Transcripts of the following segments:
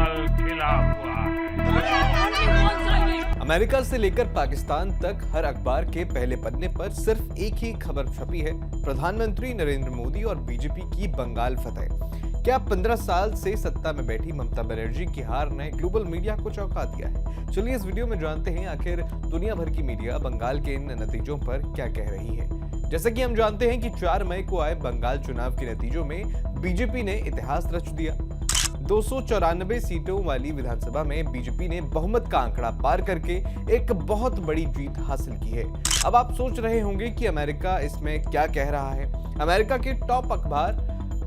कल खिला हुआ है। अमेरिका से लेकर पाकिस्तान तक हर अखबार के पहले पन्ने पर सिर्फ एक ही खबर छपी है, प्रधानमंत्री नरेंद्र मोदी और बीजेपी की बंगाल फतह। क्या 15 साल से सत्ता में बैठी ममता बनर्जी की हार ने ग्लोबल मीडिया को चौंका दिया है? चलिए इस वीडियो में जानते हैं आखिर दुनिया भर की मीडिया बंगाल के इन नतीजों पर क्या कह रही है। जैसा कि हम जानते हैं कि 4 मई को आए बंगाल चुनाव के नतीजों में बीजेपी ने इतिहास रच दिया। 294 सीटों वाली विधानसभा में बीजेपी ने बहुमत का आंकड़ा पार करके एक बहुत बड़ी जीत हासिल की है। अब आप सोच रहे होंगे कि अमेरिका इसमें क्या कह रहा है। अमेरिका के टॉप अखबार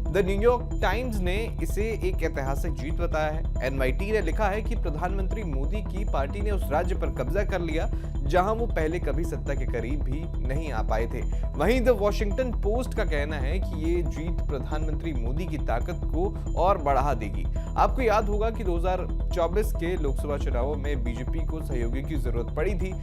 द न्यूयॉर्क टाइम्स ने इसे एक ऐतिहासिक जीत बताया है। एनवाईटी ने लिखा है कि प्रधानमंत्री मोदी की पार्टी ने उस राज्य पर कब्जा कर लिया जहां वो पहले कभी सत्ता के करीब भी नहीं आ पाए थे। वहीं द वॉशिंगटन पोस्ट का कहना है कि ये जीत प्रधानमंत्री मोदी की ताकत को और बढ़ा देगी। आपको याद होगा कि 2024 के लोकसभा चुनावों में बीजेपी को सहयोगी की जरूरत पड़ी थी।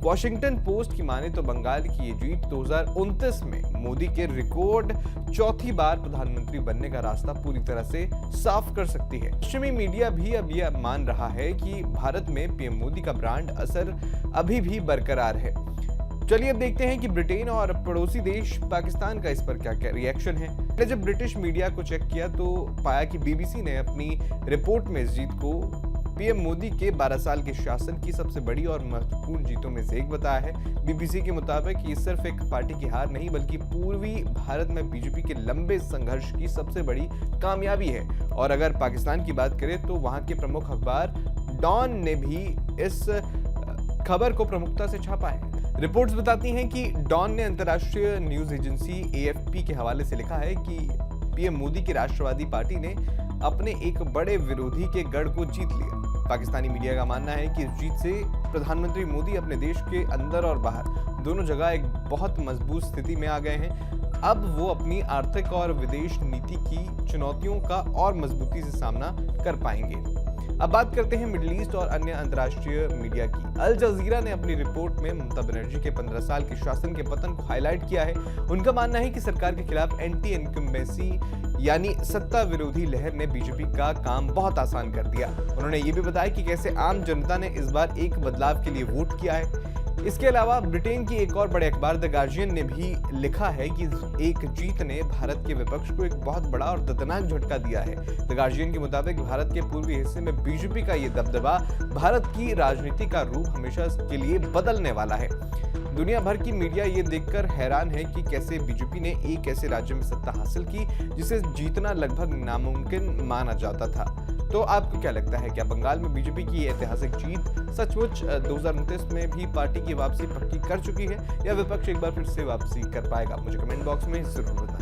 वॉशिंगटन पोस्ट की माने तो बंगाल की ये जीत 2029 में मोदी के रिकॉर्ड चौथी बार प्रधानमंत्री बनने का रास्ता पूरी तरह से साफ कर सकती है। पश्चिमी मीडिया भी अब यह मान रहा है कि भारत में पीएम मोदी का ब्रांड असर अभी भी बरकरार है। चलिए अब देखते हैं कि ब्रिटेन और पड़ोसी देश पाकिस्तान का इस पर क्या रिएक्शन है। जब ब्रिटिश मीडिया को चेक किया तो पाया कि बीबीसी ने अपनी रिपोर्ट में इस जीत को पीएम मोदी के 12 साल के शासन की सबसे बड़ी और महत्वपूर्ण जीतों में से एक बताया है। बीबीसी के मुताबिक ये सिर्फ एक पार्टी की हार नहीं बल्कि पूर्वी भारत में बीजेपी के लंबे संघर्ष की सबसे बड़ी कामयाबी है। और अगर पाकिस्तान की बात करें तो वहां के प्रमुख अखबार डॉन ने भी इस खबर को प्रमुखता से छापा है। रिपोर्ट्स बताती हैं कि डॉन ने अंतर्राष्ट्रीय न्यूज एजेंसी एएफपी के हवाले से लिखा है कि पीएम मोदी की राष्ट्रवादी पार्टी ने अपने एक बड़े विरोधी के गढ़ को जीत लिया। पाकिस्तानी मीडिया का मानना है कि इस जीत से प्रधानमंत्री मोदी अपने देश के अंदर और बाहर दोनों जगह एक बहुत मजबूत स्थिति में आ गए हैं। अब वो अपनी आर्थिक और विदेश नीति की चुनौतियों का और मजबूती से सामना कर पाएंगे। अब बात करते हैं मिडिल ईस्ट और अन्य अंतर्राष्ट्रीय मीडिया की। अल जजीरा ने अपनी रिपोर्ट में ममता बनर्जी के 15 साल के शासन के पतन को हाईलाइट किया है। उनका मानना है कि सरकार के खिलाफ एंटी इनकम्बेंसी यानी सत्ता विरोधी लहर ने बीजेपी का काम बहुत आसान कर दिया। उन्होंने ये भी बताया कि कैसे आम जनता ने इस बार एक बदलाव के लिए वोट किया है। इसके अलावा ब्रिटेन की एक और बड़े अखबार द गार्जियन ने भी लिखा है कि एक जीत ने भारत के विपक्ष को एक बहुत बड़ा और दर्दनाक झटका दिया है। द गार्जियन के मुताबिक भारत के पूर्वी हिस्से में बीजेपी का ये दबदबा भारत की राजनीति का रूप हमेशा के लिए बदलने वाला है। दुनिया भर की मीडिया ये देखकर हैरान है कि कैसे बीजेपी ने एक ऐसे राज्य में सत्ता हासिल की जिसे जीतना लगभग नामुमकिन माना जाता था। तो आपको क्या लगता है, क्या बंगाल में बीजेपी की ऐतिहासिक जीत सचमुच 2029 में भी पार्टी की वापसी पक्की कर चुकी है या विपक्ष एक बार फिर से वापसी कर पाएगा? मुझे कमेंट बॉक्स में जरूर बताएं।